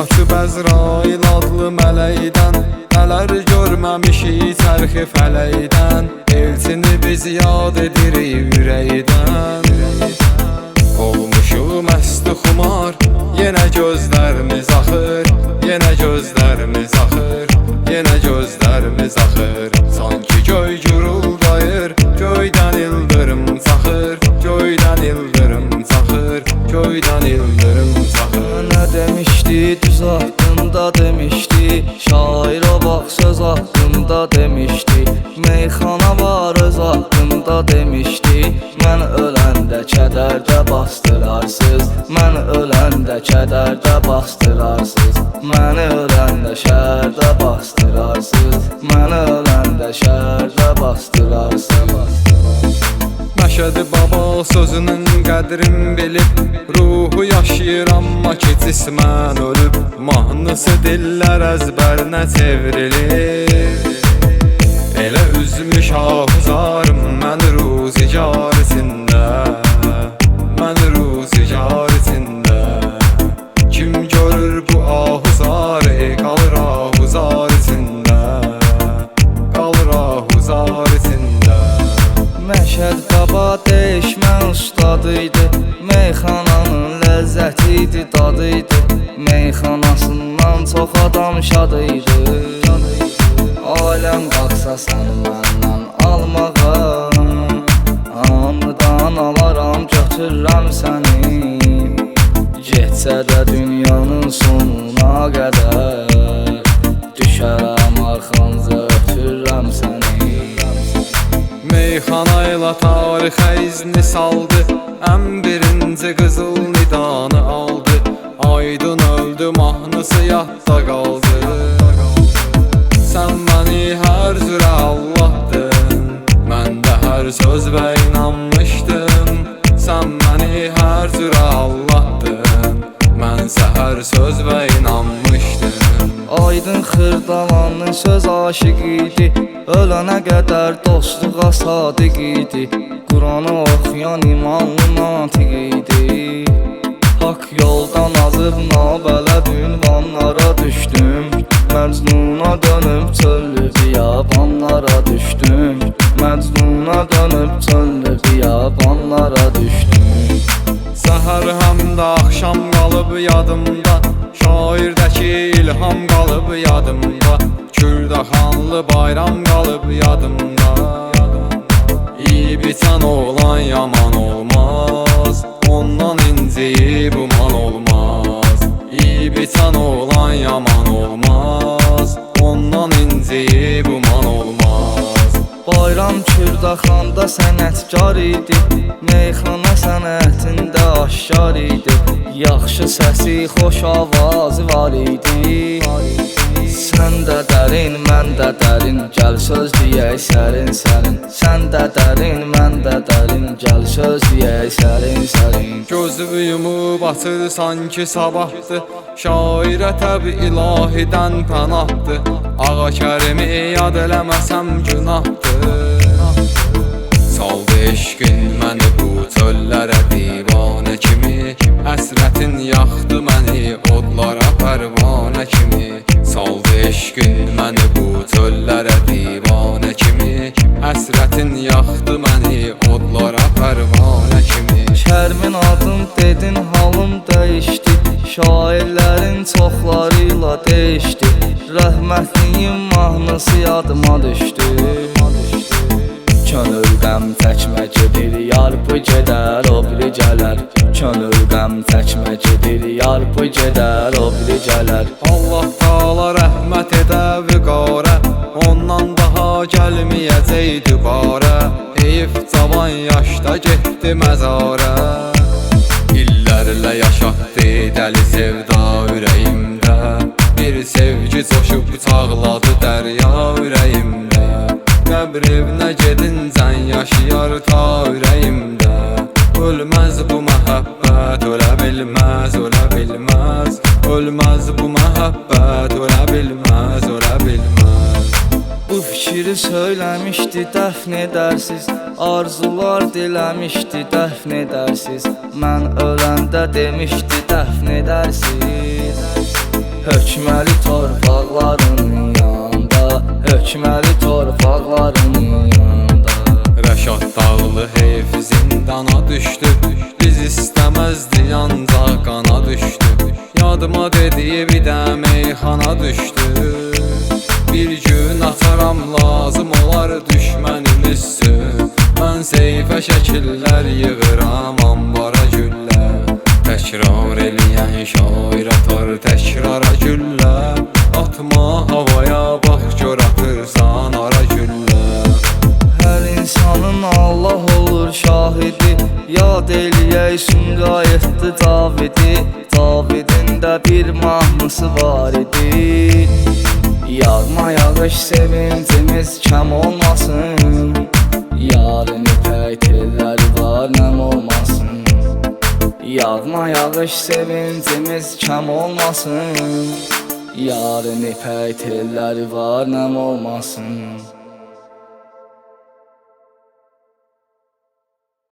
qaçıb Əzrail adlı mələkdən, nələr görməmişik çərxi fələkdən. Elçini biz yad edirik ürəkdən. Olmuşuq məsti xumar, yenə gözlərimiz axır, yenə gözlərimiz axır, yenə gözlərimiz axır. Sanki göy guruldayır, göydən ildırım çaxır, göydən ildırım çaxır, göydən ildırım çaxır. Nə demişdi, düz haqqında demişdi, şair o vaxt söz haqqında demişdi, meyxana var öz haqqında demişdi. Mən öləndə kədərdə bastırarsız, mən öləndə kədərdə bastırarsız, məni öləndə şəhərdə bastırarsız, məni öləndə şəhərdə bastırarsız. Məşədi baba sözünün qədrin bilib, ruhu yaşayır amma ki cismən ölüb. Mahnısı dillər əzbərinə çevrilir. Elə üzmüş ahuzarım mən ruzigar içində, mən ruzigar içində. Kim görür bu ahuzarı, qalır ahuzar içində, qalır ahuzar içində. Məşəd baba değişmə ustadıydı, meyxananın ləzzəti idi, dadıydı, meyxanasından çox adam şadıydı. Aləm qalxsa səni məndən almağa, anıdan alaram götürürəm səni. Getsə də dünyanın sonuna qədər, düşərəm arxanca ötürürəm səni. Meyxana ilə tarixə izni saldı, ən birinci qızıl nidanı aldı. Aydın öldü mahnısı yadda qaldı. Sən məni hər cürə Allah'dın, mən də hər sözbə inanmışdım. Sən məni hər cürə Allah'dın, mənsə hər sözbə inanmışdım. Aydın Xırdalanın söz aşiq idi, ölənə qədər dostluğa sadiq idi. Quranı oxuyan imanlı natiq idi. Hak yoldan azıb nabələd ünvanlara düşdüm, Məcnuna dönüb çöllü biyabanlara düşdüm, Məcnuna dönüb çöllü biyabanlara düşdüm. Səhər həm də axşam qalıb yadımda, şairdəki ilham qalıb yadımda, Kürdaxanlı bayram qalıb yadımda. İyi biçən oğlan yaman olmaz, ondan inciyib uman olmaz. İyi biçən oğlan yaman olmaz, ondan inciyib uman olmaz. Bayram Kürdaxanda sənətkar idi, meyxana sənətində aşkar idi. Yaxşı səsi, xoş avazı var idi. Sən də dərin, mən də dərin, gəl söz deyək sərin sərin. Sən də dərin, mən də dərin, gəl söz deyək sərin sərin. Gözü yumub açır sanki sabahdır, şairə təbi ilahidən pənahdır. Ağa Kərimi yad eləməsəm günahdır. Saldı eşqin məni bu çöllərə divanə kimi, həsrətin yaxdı məni odlara pərvanə kimi. Saldı eşqin məni bu çöllərə divanə kimi, həsrətin yaxdı məni odlara pərvanə kimi. Kərmin adın dedin halım dəyişdi, şairlərin çoxlarıyla değişdi. Rəhmətliyim mahnısı yadıma düşdü. Könül qəm təkmə gedir, yar bu gedər, o biri gələr. Könül qəm təkmə gedir, yar bu gedər, o biri gələr. Allah Taala rəhmət edə vüqarə, ondan daha gəlməyəcək dübarə. Heyif cavan yaşda getdi məzarə, illərlə yaşatdı dəli sevda ürəyimdə. Bir sevgi coşub çağladı dərya ürəyimdə. Qəbr evinə gedincən yaşayar ta ürəyimdə. Ölməz bu məhəbbət, ölə bilməz, ölə bilməz. Ölməz bu məhəbbət, ölə bilməz, ölə bilməz. Bu fikri söyləmişdi dəfn edərsiz, arzular diləmişdi dəfn edərsiz. Mən öləndə demişdi dəfn edərsiz. hökməli torpaqların yanında, hökməli torpaqların yanında. Rəşad Dağlı heyf zindana düşdü, biz istəməzdi ancaq qana düşdü. Yadıma dediyi bir də meyxana düşdü. Bir gün ataram lazım olar düşmənimizsin. Mən seyfə şəkillər yığıram ambara güllər. Təkrar eləyən şair atar təkrara güllər. Atma havaya bax gör atırsan ara güllər. Hər insanın Allah olur şahidi, yad eləyək Sumqayıtdı Davidi. Davidin də bir mahnısı var idi. Yağma yağış sevincimiz kəm olmasın, yarın ipək telləri var nəm olmasın. Yağma yağış sevincimiz kəm olmasın, yarın ipək telləri var nəm olmasın.